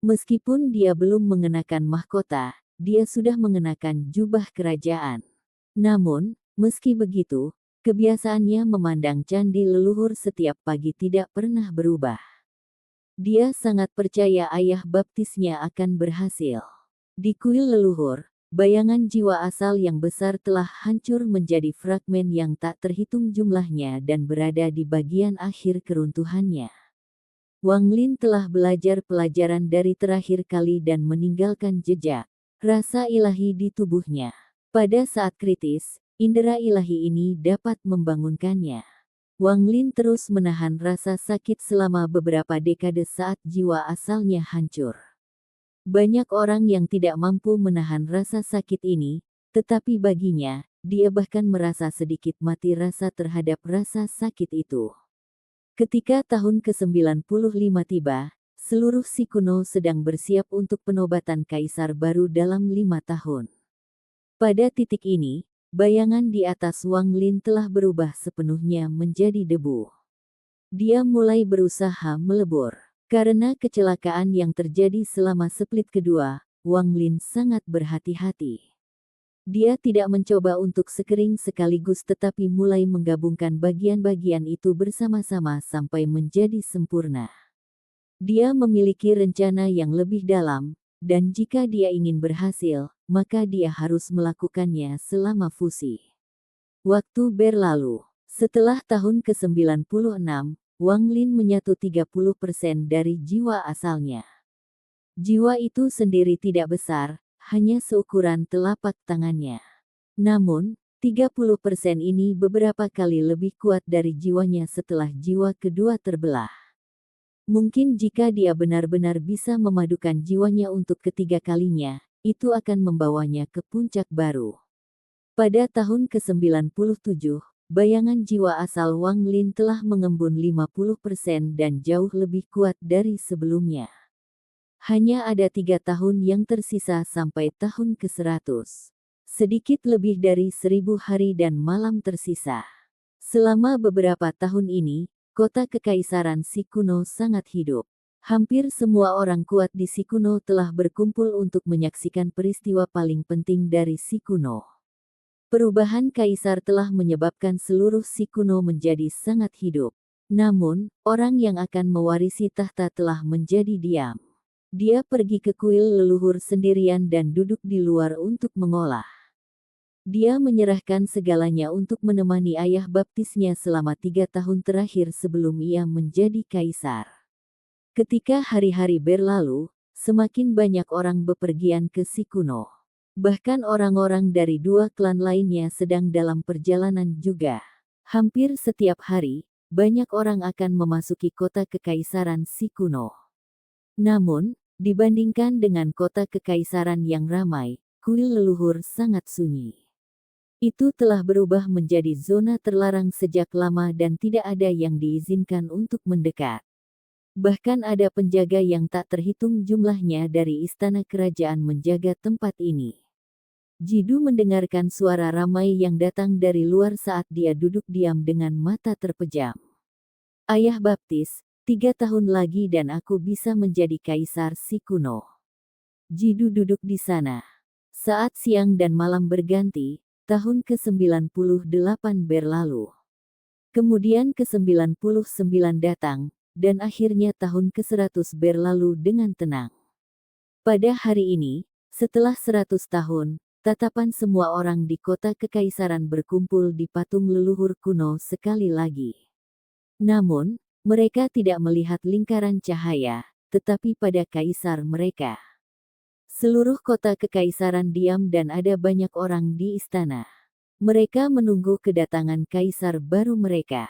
Meskipun dia belum mengenakan mahkota, dia sudah mengenakan jubah kerajaan. Namun, meski begitu, kebiasaannya memandang candi leluhur setiap pagi tidak pernah berubah. Dia sangat percaya ayah baptisnya akan berhasil. Di kuil leluhur, bayangan jiwa asal yang besar telah hancur menjadi fragmen yang tak terhitung jumlahnya dan berada di bagian akhir keruntuhannya. Wang Lin telah belajar pelajaran dari terakhir kali dan meninggalkan jejak rasa ilahi di tubuhnya. Pada saat kritis, indera ilahi ini dapat membangunkannya. Wang Lin terus menahan rasa sakit selama beberapa dekade saat jiwa asalnya hancur. Banyak orang yang tidak mampu menahan rasa sakit ini, tetapi baginya, dia bahkan merasa sedikit mati rasa terhadap rasa sakit itu. Ketika tahun ke-95 tiba, seluruh si kuno sedang bersiap untuk penobatan kaisar baru dalam 5 tahun. Pada titik ini, bayangan di atas Wang Lin telah berubah sepenuhnya menjadi debu. Dia mulai berusaha melebur. Karena kecelakaan yang terjadi selama split kedua, Wang Lin sangat berhati-hati. Dia tidak mencoba untuk sekering sekaligus tetapi mulai menggabungkan bagian-bagian itu bersama-sama sampai menjadi sempurna. Dia memiliki rencana yang lebih dalam, dan jika dia ingin berhasil, maka dia harus melakukannya selama fusi. Waktu berlalu. Setelah tahun ke-96, Wang Lin menyatu 30% dari jiwa asalnya. Jiwa itu sendiri tidak besar, hanya seukuran telapak tangannya. Namun, 30% ini beberapa kali lebih kuat dari jiwanya setelah jiwa kedua terbelah. Mungkin jika dia benar-benar bisa memadukan jiwanya untuk ketiga kalinya, itu akan membawanya ke puncak baru. Pada tahun ke-97, bayangan jiwa asal Wang Lin telah mengembun 50% dan jauh lebih kuat dari sebelumnya. Hanya ada 3 tahun yang tersisa sampai tahun ke-100. Sedikit lebih dari 1000 hari dan malam tersisa. Selama beberapa tahun ini, kota kekaisaran si kuno sangat hidup. Hampir semua orang kuat di si kuno telah berkumpul untuk menyaksikan peristiwa paling penting dari si kuno. Perubahan kaisar telah menyebabkan seluruh si kuno menjadi sangat hidup. Namun, orang yang akan mewarisi tahta telah menjadi diam. Dia pergi ke kuil leluhur sendirian dan duduk di luar untuk mengolah. Dia menyerahkan segalanya untuk menemani ayah baptisnya selama 3 tahun terakhir sebelum ia menjadi kaisar. Ketika hari-hari berlalu, semakin banyak orang bepergian ke si kuno. Bahkan orang-orang dari 2 klan lainnya sedang dalam perjalanan juga. Hampir setiap hari, banyak orang akan memasuki kota kekaisaran si kuno. Namun, dibandingkan dengan kota kekaisaran yang ramai, kuil leluhur sangat sunyi. Itu telah berubah menjadi zona terlarang sejak lama dan tidak ada yang diizinkan untuk mendekat. Bahkan ada penjaga yang tak terhitung jumlahnya dari istana kerajaan menjaga tempat ini. Jidu mendengarkan suara ramai yang datang dari luar saat dia duduk diam dengan mata terpejam. Ayah baptis, 3 tahun lagi dan aku bisa menjadi kaisar si kuno. Jidu duduk di sana. Saat siang dan malam berganti, tahun ke-98 berlalu. Kemudian ke-99 datang, dan akhirnya tahun ke-100 berlalu dengan tenang. Pada hari ini, setelah 100 tahun, tatapan semua orang di kota kekaisaran berkumpul di patung leluhur kuno sekali lagi. Namun, mereka tidak melihat lingkaran cahaya, tetapi pada kaisar mereka. Seluruh kota kekaisaran diam dan ada banyak orang di istana. Mereka menunggu kedatangan kaisar baru mereka.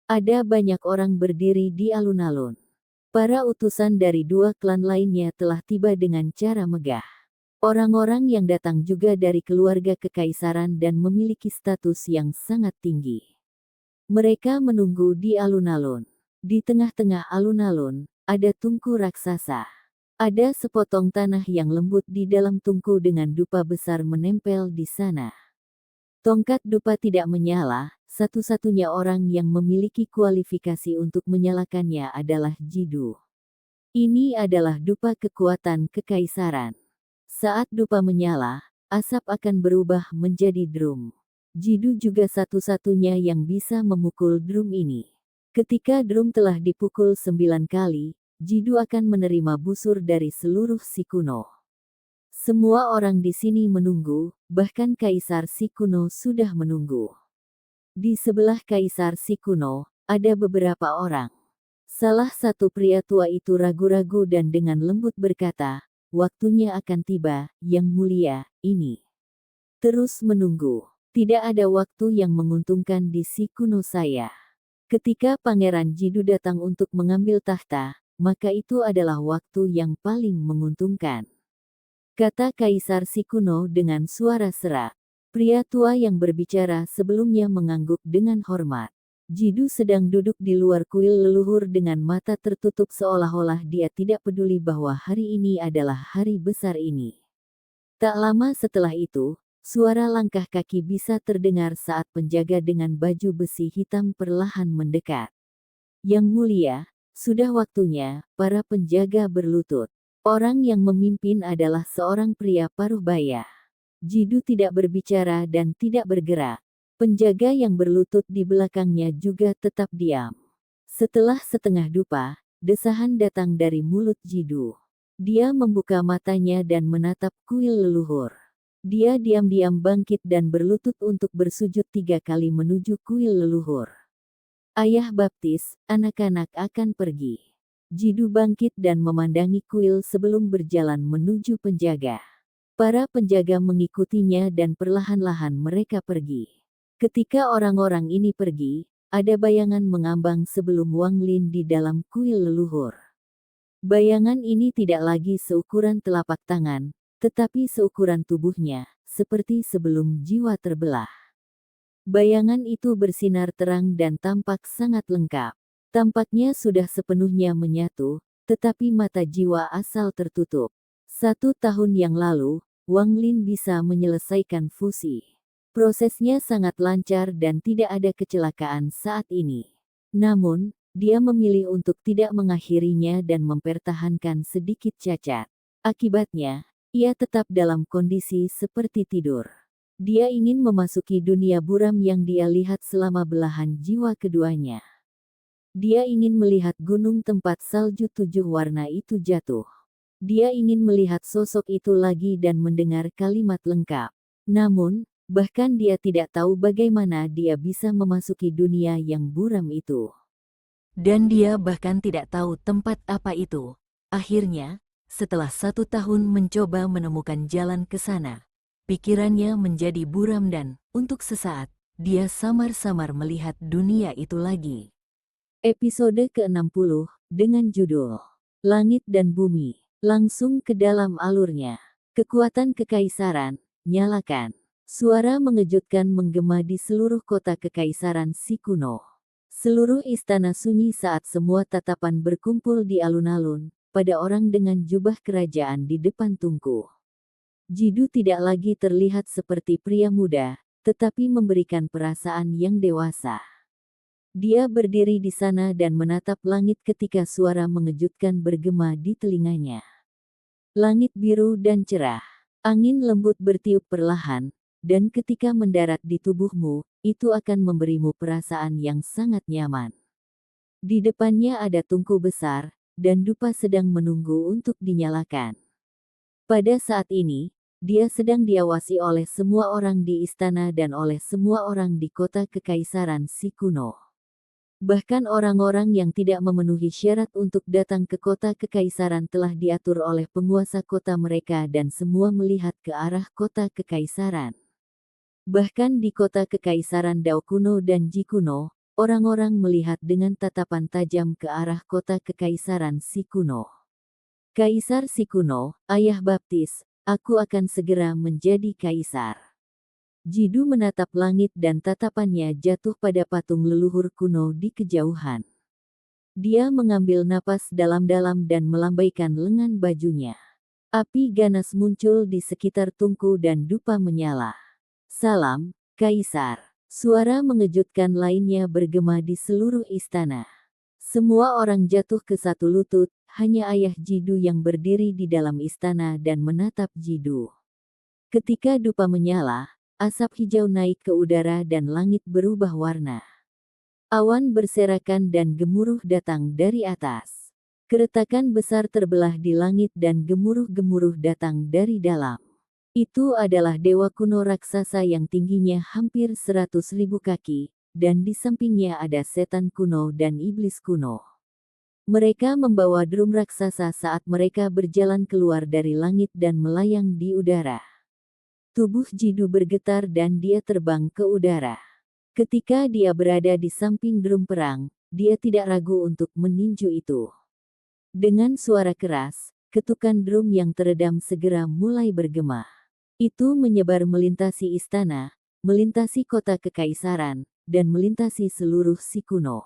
Ada banyak orang berdiri di alun-alun. Para utusan dari 2 klan lainnya telah tiba dengan cara megah. Orang-orang yang datang juga dari keluarga kekaisaran dan memiliki status yang sangat tinggi. Mereka menunggu di alun-alun. Di tengah-tengah alun-alun, ada tungku raksasa. Ada sepotong tanah yang lembut di dalam tungku dengan dupa besar menempel di sana. Tongkat dupa tidak menyala, satu-satunya orang yang memiliki kualifikasi untuk menyalakannya adalah Jidu. Ini adalah dupa kekuatan kekaisaran. Saat dupa menyala, asap akan berubah menjadi drum. Jidu juga satu-satunya yang bisa memukul drum ini. Ketika drum telah dipukul 9 kali, Jidu akan menerima busur dari seluruh si kuno. Semua orang di sini menunggu, bahkan Kaisar si kuno sudah menunggu. Di sebelah Kaisar si kuno, ada beberapa orang. Salah satu pria tua itu ragu-ragu dan dengan lembut berkata, "Waktunya akan tiba, Yang Mulia, ini." Terus menunggu. Tidak ada waktu yang menguntungkan di si kuno saya. Ketika Pangeran Jidu datang untuk mengambil tahta, maka itu adalah waktu yang paling menguntungkan. Kata Kaisar si kuno dengan suara serak. Pria tua yang berbicara sebelumnya mengangguk dengan hormat. Jidu sedang duduk di luar kuil leluhur dengan mata tertutup seolah-olah dia tidak peduli bahwa hari ini adalah hari besar ini. Tak lama setelah itu, suara langkah kaki bisa terdengar saat penjaga dengan baju besi hitam perlahan mendekat. Yang Mulia, sudah waktunya, para penjaga berlutut. Orang yang memimpin adalah seorang pria paruh baya. Jidu tidak berbicara dan tidak bergerak. Penjaga yang berlutut di belakangnya juga tetap diam. Setelah setengah dupa, desahan datang dari mulut Jidu. Dia membuka matanya dan menatap kuil leluhur. Dia diam-diam bangkit dan berlutut untuk bersujud 3 kali menuju kuil leluhur. Ayah baptis, anak-anak akan pergi. Jidu bangkit dan memandangi kuil sebelum berjalan menuju penjaga. Para penjaga mengikutinya dan perlahan-lahan mereka pergi. Ketika orang-orang ini pergi, ada bayangan mengambang sebelum Wang Lin di dalam kuil leluhur. Bayangan ini tidak lagi seukuran telapak tangan, tetapi seukuran tubuhnya, seperti sebelum jiwa terbelah. Bayangan itu bersinar terang dan tampak sangat lengkap. Tampaknya sudah sepenuhnya menyatu, tetapi mata jiwa asal tertutup. 1 tahun yang lalu, Wang Lin bisa menyelesaikan fusi. Prosesnya sangat lancar dan tidak ada kecelakaan saat ini. Namun, dia memilih untuk tidak mengakhirinya dan mempertahankan sedikit cacat. Akibatnya, ia tetap dalam kondisi seperti tidur. Dia ingin memasuki dunia buram yang dia lihat selama belahan jiwa keduanya. Dia ingin melihat gunung tempat salju 7 warna itu jatuh. Dia ingin melihat sosok itu lagi dan mendengar kalimat lengkap. Namun, bahkan dia tidak tahu bagaimana dia bisa memasuki dunia yang buram itu. Dan dia bahkan tidak tahu tempat apa itu. Akhirnya, setelah 1 tahun mencoba menemukan jalan ke sana, pikirannya menjadi buram dan, untuk sesaat, dia samar-samar melihat dunia itu lagi. Episode ke-60, dengan judul Langit dan Bumi, langsung ke dalam alurnya. Kekuatan kekaisaran, nyalakan. Suara mengejutkan menggema di seluruh kota kekaisaran si kuno. Seluruh istana sunyi saat semua tatapan berkumpul di alun-alun, pada orang dengan jubah kerajaan di depan tungku. Jidu tidak lagi terlihat seperti pria muda, tetapi memberikan perasaan yang dewasa. Dia berdiri di sana dan menatap langit ketika suara mengejutkan bergema di telinganya. Langit biru dan cerah. Angin lembut bertiup perlahan, dan ketika mendarat di tubuhmu, itu akan memberimu perasaan yang sangat nyaman. Di depannya ada tungku besar, dan dupa sedang menunggu untuk dinyalakan. Pada saat ini, dia sedang diawasi oleh semua orang di istana dan oleh semua orang di kota kekaisaran si kuno. Bahkan orang-orang yang tidak memenuhi syarat untuk datang ke kota kekaisaran telah diatur oleh penguasa kota mereka dan semua melihat ke arah kota kekaisaran. Bahkan di kota kekaisaran Dao kuno dan Ji kuno, orang-orang melihat dengan tatapan tajam ke arah kota kekaisaran si kuno. Kaisar si kuno, ayah baptis, aku akan segera menjadi kaisar. Jidu menatap langit dan tatapannya jatuh pada patung leluhur kuno di kejauhan. Dia mengambil napas dalam-dalam dan melambaikan lengan bajunya. Api ganas muncul di sekitar tungku dan dupa menyala. Salam, Kaisar. Suara mengejutkan lainnya bergema di seluruh istana. Semua orang jatuh ke satu lutut, hanya ayah Jidu yang berdiri di dalam istana dan menatap Jidu. Ketika dupa menyala, asap hijau naik ke udara dan langit berubah warna. Awan berserakan dan gemuruh datang dari atas. Keretakan besar terbelah di langit dan gemuruh-gemuruh datang dari dalam. Itu adalah dewa kuno raksasa yang tingginya hampir 100.000 kaki, dan di sampingnya ada setan kuno dan iblis kuno. Mereka membawa drum raksasa saat mereka berjalan keluar dari langit dan melayang di udara. Tubuh Jidu bergetar dan dia terbang ke udara. Ketika dia berada di samping drum perang, dia tidak ragu untuk meninju itu. Dengan suara keras, ketukan drum yang teredam segera mulai bergema. Itu menyebar melintasi istana, melintasi kota kekaisaran, dan melintasi seluruh si kuno.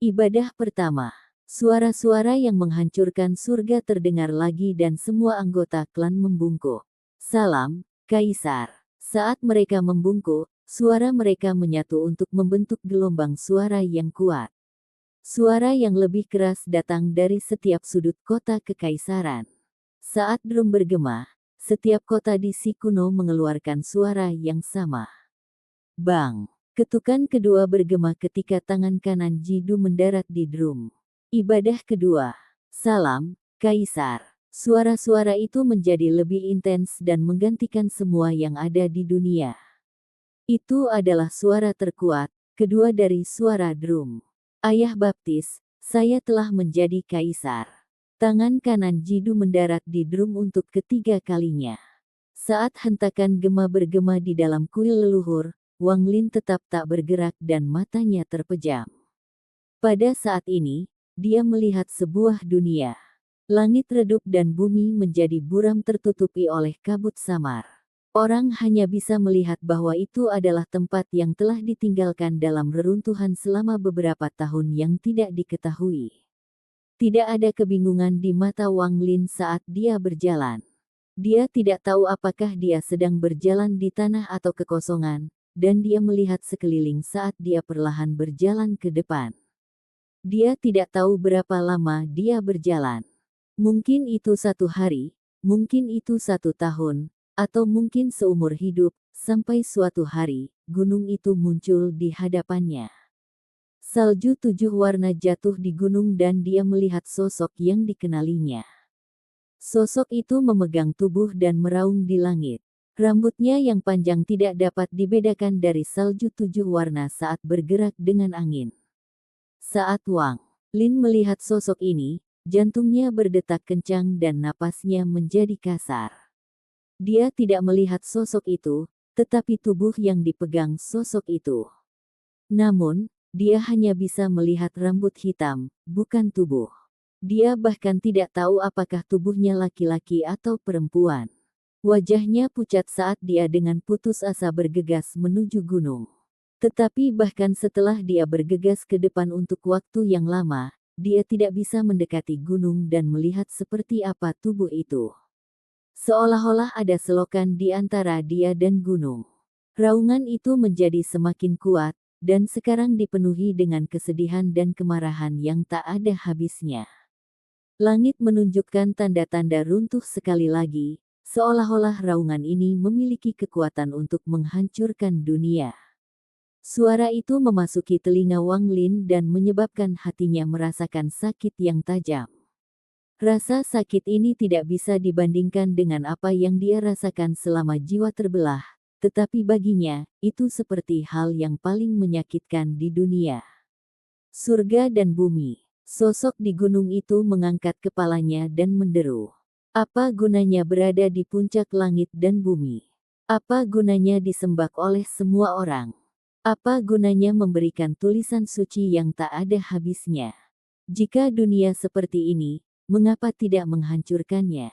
Ibadah pertama. Suara-suara yang menghancurkan surga terdengar lagi dan semua anggota klan membungkuk. Salam, Kaisar. Saat mereka membungkuk, suara mereka menyatu untuk membentuk gelombang suara yang kuat. Suara yang lebih keras datang dari setiap sudut kota kekaisaran. Saat drum bergema, setiap kota di si kuno mengeluarkan suara yang sama. Bang! Ketukan kedua bergema ketika tangan kanan Jidu mendarat di drum. Ibadah kedua. Salam, Kaisar. Suara-suara itu menjadi lebih intens dan menggantikan semua yang ada di dunia. Itu adalah suara terkuat, kedua dari suara drum. Ayah baptis, saya telah menjadi kaisar. Tangan kanan Jidu mendarat di drum untuk ketiga kalinya. Saat hentakan gema bergema di dalam kuil leluhur, Wang Lin tetap tak bergerak dan matanya terpejam. Pada saat ini, dia melihat sebuah dunia. Langit redup dan bumi menjadi buram tertutupi oleh kabut samar. Orang hanya bisa melihat bahwa itu adalah tempat yang telah ditinggalkan dalam reruntuhan selama beberapa tahun yang tidak diketahui. Tidak ada kebingungan di mata Wang Lin saat dia berjalan. Dia tidak tahu apakah dia sedang berjalan di tanah atau kekosongan, dan dia melihat sekeliling saat dia perlahan berjalan ke depan. Dia tidak tahu berapa lama dia berjalan. Mungkin itu 1 hari, mungkin itu 1 tahun, atau mungkin seumur hidup, sampai suatu hari, gunung itu muncul di hadapannya. Salju 7 warna jatuh di gunung dan dia melihat sosok yang dikenalinya. Sosok itu memegang tubuh dan meraung di langit. Rambutnya yang panjang tidak dapat dibedakan dari salju 7 warna saat bergerak dengan angin. Saat Wang Lin melihat sosok ini, jantungnya berdetak kencang dan napasnya menjadi kasar. Dia tidak melihat sosok itu, tetapi tubuh yang dipegang sosok itu. Namun, dia hanya bisa melihat rambut hitam, bukan tubuh. Dia bahkan tidak tahu apakah tubuhnya laki-laki atau perempuan. Wajahnya pucat saat dia dengan putus asa bergegas menuju gunung. Tetapi bahkan setelah dia bergegas ke depan untuk waktu yang lama, dia tidak bisa mendekati gunung dan melihat seperti apa tubuh itu. Seolah-olah ada selokan di antara dia dan gunung. Raungan itu menjadi semakin kuat, dan sekarang dipenuhi dengan kesedihan dan kemarahan yang tak ada habisnya. Langit menunjukkan tanda-tanda runtuh sekali lagi, seolah-olah raungan ini memiliki kekuatan untuk menghancurkan dunia. Suara itu memasuki telinga Wang Lin dan menyebabkan hatinya merasakan sakit yang tajam. Rasa sakit ini tidak bisa dibandingkan dengan apa yang dia rasakan selama jiwa terbelah, tetapi baginya, itu seperti hal yang paling menyakitkan di dunia. Surga dan bumi. Sosok di gunung itu mengangkat kepalanya dan menderu. Apa gunanya berada di puncak langit dan bumi? Apa gunanya disembah oleh semua orang? Apa gunanya memberikan tulisan suci yang tak ada habisnya? Jika dunia seperti ini, mengapa tidak menghancurkannya?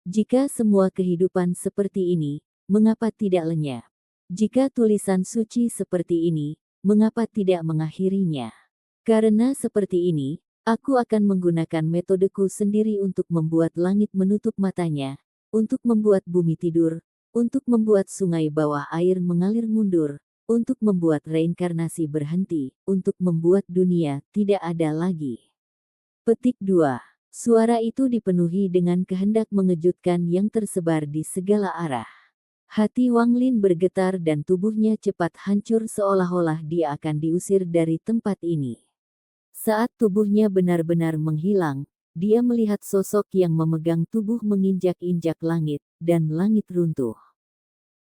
Jika semua kehidupan seperti ini, mengapa tidak lenyap? Jika tulisan suci seperti ini, mengapa tidak mengakhirinya? Karena seperti ini, aku akan menggunakan metodeku sendiri untuk membuat langit menutup matanya, untuk membuat bumi tidur, untuk membuat sungai bawah air mengalir mundur, untuk membuat reinkarnasi berhenti, untuk membuat dunia tidak ada lagi. Petik 2. Suara itu dipenuhi dengan kehendak mengejutkan yang tersebar di segala arah. Hati Wang Lin bergetar dan tubuhnya cepat hancur seolah-olah dia akan diusir dari tempat ini. Saat tubuhnya benar-benar menghilang, dia melihat sosok yang memegang tubuh menginjak-injak langit, dan langit runtuh.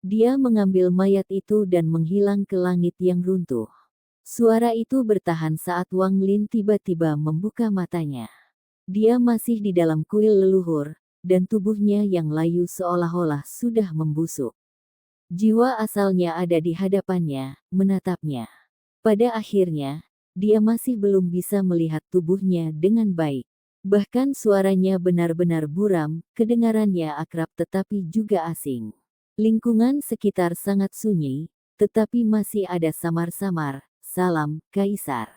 Dia mengambil mayat itu dan menghilang ke langit yang runtuh. Suara itu bertahan saat Wang Lin tiba-tiba membuka matanya. Dia masih di dalam kuil leluhur, dan tubuhnya yang layu seolah-olah sudah membusuk. Jiwa asalnya ada di hadapannya, menatapnya. Pada akhirnya, dia masih belum bisa melihat tubuhnya dengan baik. Bahkan suaranya benar-benar buram, kedengarannya akrab tetapi juga asing. Lingkungan sekitar sangat sunyi, tetapi masih ada samar-samar. Salam, Kaisar.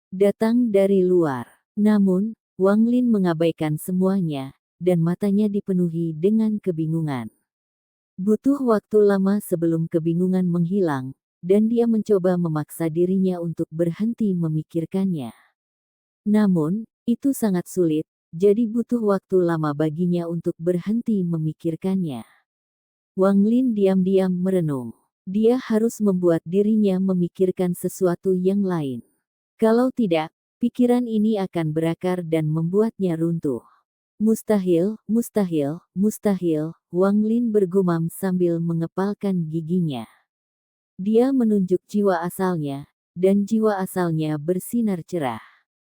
Datang dari luar. Namun, Wang Lin mengabaikan semuanya, dan matanya dipenuhi dengan kebingungan. Butuh waktu lama sebelum kebingungan menghilang, dan dia mencoba memaksa dirinya untuk berhenti memikirkannya. Namun, itu sangat sulit, jadi butuh waktu lama baginya untuk berhenti memikirkannya. Wang Lin diam-diam merenung. Dia harus membuat dirinya memikirkan sesuatu yang lain. Kalau tidak, pikiran ini akan berakar dan membuatnya runtuh. Mustahil, mustahil, mustahil, Wang Lin bergumam sambil mengepalkan giginya. Dia menunjuk jiwa asalnya, dan jiwa asalnya bersinar cerah.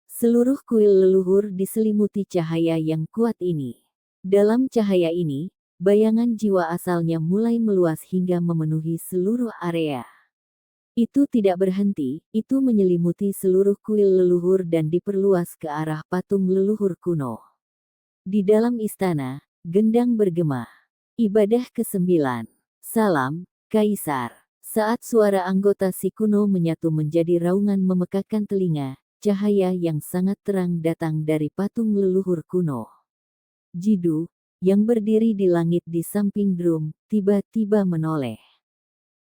Seluruh kuil leluhur diselimuti cahaya yang kuat ini. Dalam cahaya ini, bayangan jiwa asalnya mulai meluas hingga memenuhi seluruh area. Itu tidak berhenti, itu menyelimuti seluruh kuil leluhur dan diperluas ke arah patung leluhur kuno. Di dalam istana, gendang bergema. Ibadah ke-9. Salam, Kaisar. Saat suara anggota si kuno menyatu menjadi raungan memekakkan telinga, cahaya yang sangat terang datang dari patung leluhur kuno. Jidu, yang berdiri di langit di samping drum, tiba-tiba menoleh.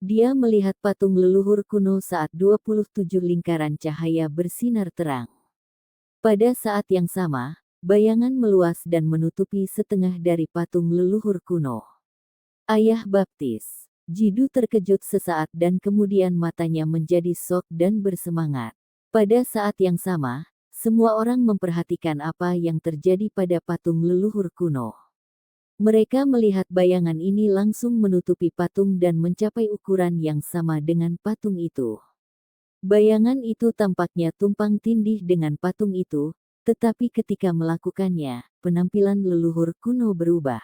Dia melihat patung leluhur kuno saat 27 lingkaran cahaya bersinar terang. Pada saat yang sama, bayangan meluas dan menutupi setengah dari patung leluhur kuno. Ayah baptis. Jidu terkejut sesaat dan kemudian matanya menjadi sok dan bersemangat. Pada saat yang sama, semua orang memperhatikan apa yang terjadi pada patung leluhur kuno. Mereka melihat bayangan ini langsung menutupi patung dan mencapai ukuran yang sama dengan patung itu. Bayangan itu tampaknya tumpang tindih dengan patung itu, tetapi ketika melakukannya, penampilan leluhur kuno berubah.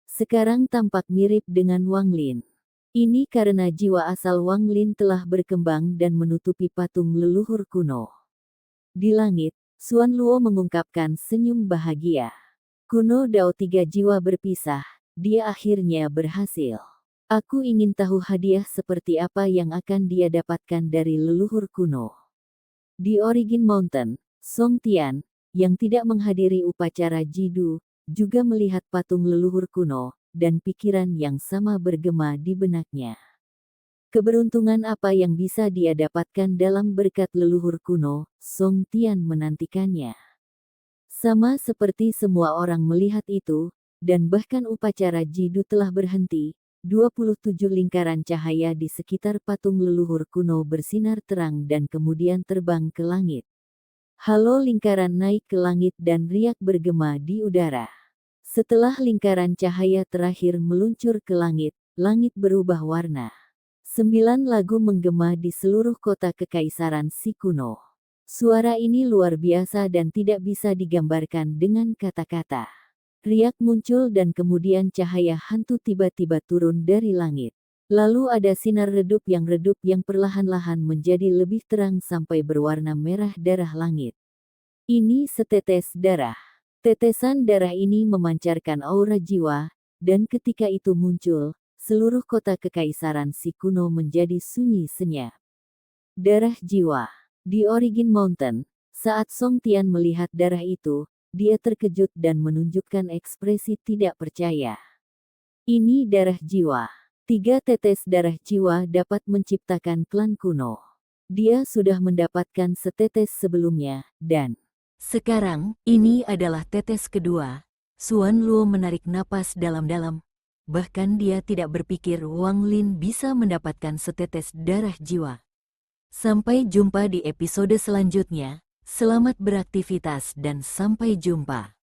Sekarang tampak mirip dengan Wang Lin. Ini karena jiwa asal Wang Lin telah berkembang dan menutupi patung leluhur kuno. Di langit, Xuan Luo mengungkapkan senyum bahagia. Kuno Dao tiga jiwa berpisah, dia akhirnya berhasil. Aku ingin tahu hadiah seperti apa yang akan dia dapatkan dari leluhur kuno. Di Origin Mountain, Song Tian, yang tidak menghadiri upacara Jidu, juga melihat patung leluhur kuno, dan pikiran yang sama bergema di benaknya. Keberuntungan apa yang bisa dia dapatkan dalam berkat leluhur kuno, Song Tian menantikannya. Sama seperti semua orang melihat itu, dan bahkan upacara Jidu telah berhenti, 27 lingkaran cahaya di sekitar patung leluhur kuno bersinar terang dan kemudian terbang ke langit. Halo lingkaran naik ke langit dan riak bergema di udara. Setelah lingkaran cahaya terakhir meluncur ke langit, langit berubah warna. 9 lagu menggema di seluruh kota kekaisaran si kuno. Suara ini luar biasa dan tidak bisa digambarkan dengan kata-kata. Riak muncul dan kemudian cahaya hantu tiba-tiba turun dari langit. Lalu ada sinar redup yang perlahan-lahan menjadi lebih terang sampai berwarna merah darah langit. Ini setetes darah. Tetesan darah ini memancarkan aura jiwa, dan ketika itu muncul, seluruh kota kekaisaran si kuno menjadi sunyi senyap. Darah jiwa. Di Origin Mountain, saat Song Tian melihat darah itu, dia terkejut dan menunjukkan ekspresi tidak percaya. Ini darah jiwa. 3 tetes darah jiwa dapat menciptakan klan kuno. Dia sudah mendapatkan setetes sebelumnya, dan sekarang, ini adalah tetes kedua. Xuan Luo menarik napas dalam-dalam. Bahkan dia tidak berpikir Wang Lin bisa mendapatkan setetes darah jiwa. Sampai jumpa di episode selanjutnya. Selamat beraktivitas dan sampai jumpa.